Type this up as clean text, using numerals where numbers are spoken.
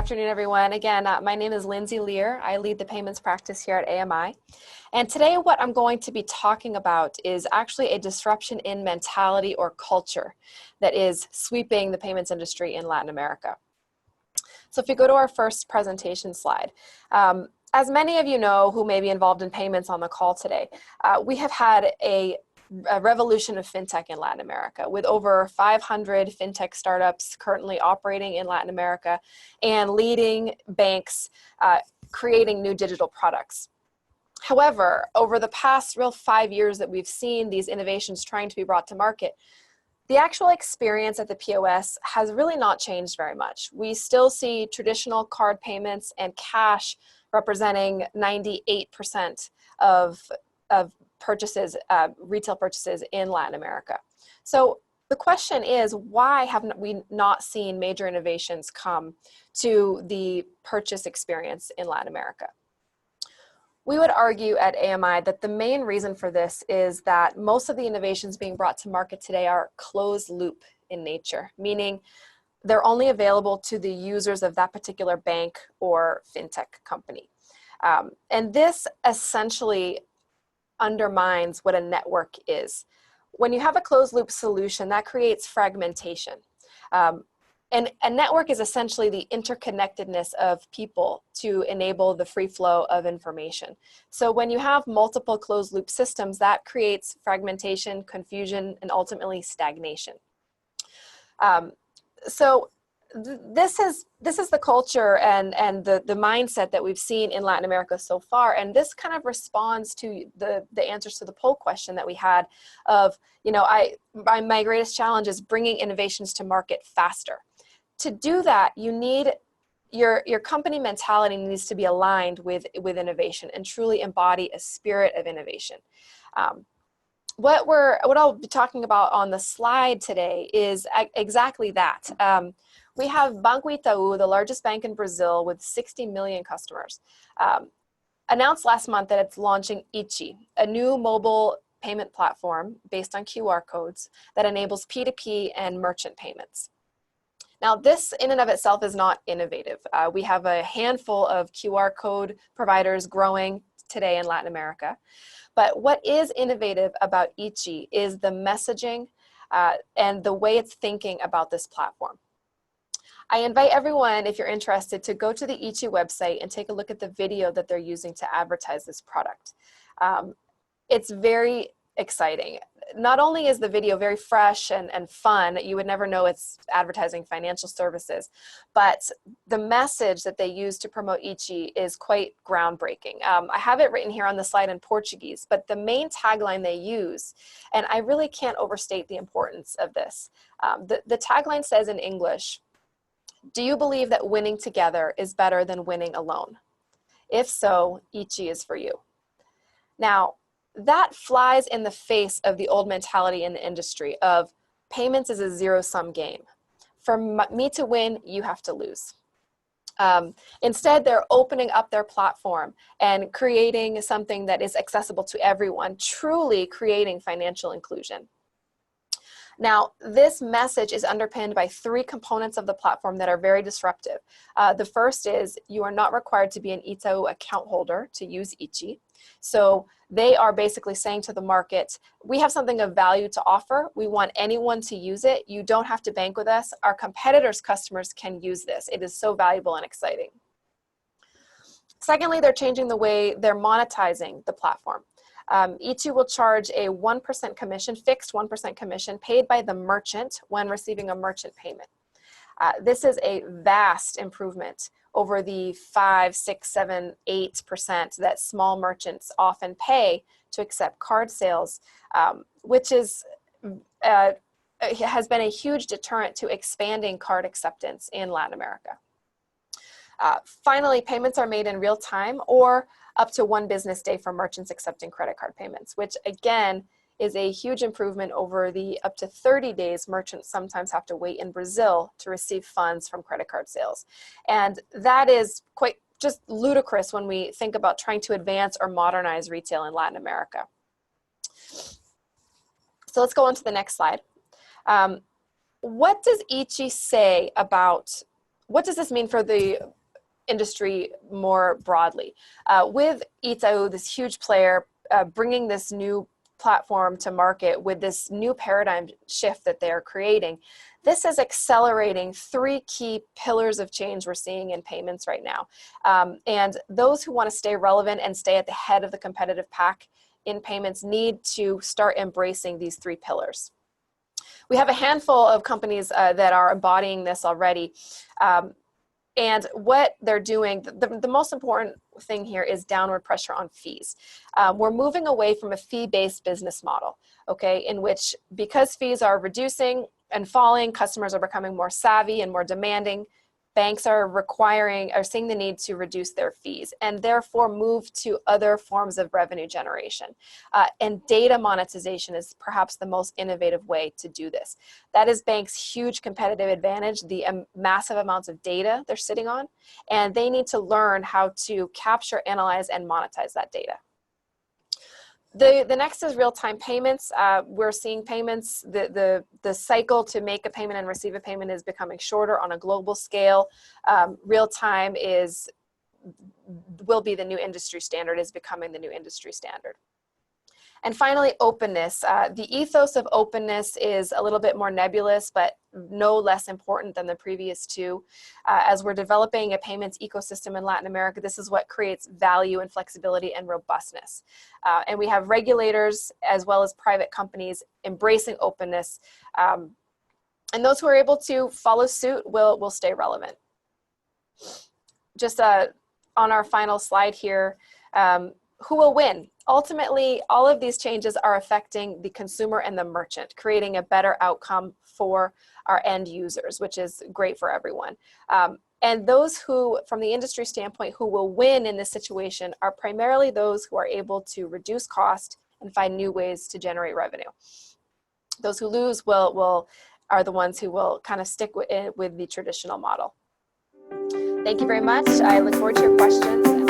afternoon, everyone. Again, my name is Lindsay Lehr. I lead the payments practice here at AMI. And today what I'm going to be talking about is actually a disruption in mentality or culture that is sweeping the payments industry in Latin America. So if you go to our first presentation slide, as many of you know who may be involved in payments on the call today, we have had a revolution of fintech in Latin America, with over 500 fintech startups currently operating in Latin America and leading banks creating new digital products. However, over the past 5 years that we've seen these innovations trying to be brought to market, the actual experience at the POS has really not changed very much. We still see traditional card payments and cash representing 98% of purchases, retail purchases in Latin America. So the question is, why have we not seen major innovations come to the purchase experience in Latin America? We would argue at AMI that the main reason for this is that most of the innovations being brought to market today are closed loop in nature, meaning they're only available to the users of that particular bank or fintech company. And this essentially undermines what a network is. When you have a closed loop solution, that creates fragmentation. And a network is essentially the interconnectedness of people to enable the free flow of information. So when you have multiple closed loop systems, that creates fragmentation, confusion, and ultimately stagnation. This is the culture and the mindset that we've seen in Latin America so far, and this kind of responds to the answers to the poll question that we had of, my greatest challenge is bringing innovations to market faster. To do that, you need your company mentality needs to be aligned with innovation and truly embody a spirit of innovation. What I'll be talking about on the slide today is exactly that. We have Banco Itaú, the largest bank in Brazil with 60 million customers, announced last month that it's launching ichi, a new mobile payment platform based on QR codes that enables P2P and merchant payments. Now, this in and of itself is not innovative. We have a handful of QR code providers growing today in Latin America. But what is innovative about ichi is the messaging and the way it's thinking about this platform. I invite everyone, if you're interested, to go to the ichi website and take a look at the video that they're using to advertise this product. It's very exciting. Not only is the video very fresh and fun, you would never know it's advertising financial services, but the message that they use to promote ichi is quite groundbreaking. I have it written here on the slide in Portuguese, but the main tagline they use, and I really can't overstate the importance of this. The tagline says in English, "Do you believe that winning together is better than winning alone? If so, ichi is for you." Now, that flies in the face of the old mentality in the industry of payments is a zero-sum game. For me to win, you have to lose. Instead, they're opening up their platform and creating something that is accessible to everyone, truly creating financial inclusion. Now, this message is underpinned by 3 components of the platform that are very disruptive. The first is you are not required to be an Itaú account holder to use ichi. So they are basically saying to the market, we have something of value to offer. We want anyone to use it. You don't have to bank with us. Our competitors' customers can use this. It is so valuable and exciting. Secondly, they're changing the way they're monetizing the platform. Ichi will charge a 1% commission, fixed 1% commission paid by the merchant when receiving a merchant payment. This is a vast improvement over the 5, 6, 7, 8% that small merchants often pay to accept card sales, which has been a huge deterrent to expanding card acceptance in Latin America. Finally, payments are made in real time or up to 1 business day for merchants accepting credit card payments, which again is a huge improvement over the up to 30 days merchants sometimes have to wait in Brazil to receive funds from credit card sales. And that is quite just ludicrous when we think about trying to advance or modernize retail in Latin America. So let's go on to the next slide. What does ichi say about what does this mean for the industry more broadly? With Itaú, this huge player, bringing this new platform to market with this new paradigm shift that they're creating, this is accelerating 3 key pillars of change we're seeing in payments right now. And those who want to stay relevant and stay at the head of the competitive pack in payments need to start embracing these 3 pillars. We have a handful of companies that are embodying this already. And what they're doing, the most important thing here is downward pressure on fees. We're moving away from a fee-based business model, okay, in which, because fees are reducing and falling, customers are becoming more savvy and more demanding. Banks are seeing the need to reduce their fees and therefore move to other forms of revenue generation. And data monetization is perhaps the most innovative way to do this. That is banks' huge competitive advantage, the massive amounts of data they're sitting on, and they need to learn how to capture, analyze, and monetize that data. The next is real-time payments. We're seeing payments, the cycle to make a payment and receive a payment is becoming shorter on a global scale. Real-time will be the new industry standard, is becoming the new industry standard. And finally, openness. The ethos of openness is a little bit more nebulous, but no less important than the previous 2. As we're developing a payments ecosystem in Latin America, this is what creates value and flexibility and robustness. And we have regulators as well as private companies embracing openness. And those who are able to follow suit will stay relevant. Just on our final slide here, who will win? Ultimately, all of these changes are affecting the consumer and the merchant, creating a better outcome for our end users, which is great for everyone. And those who, from the industry standpoint, who will win in this situation are primarily those who are able to reduce cost and find new ways to generate revenue. Those who lose are the ones who will kind of stick with the traditional model. Thank you very much. I look forward to your questions.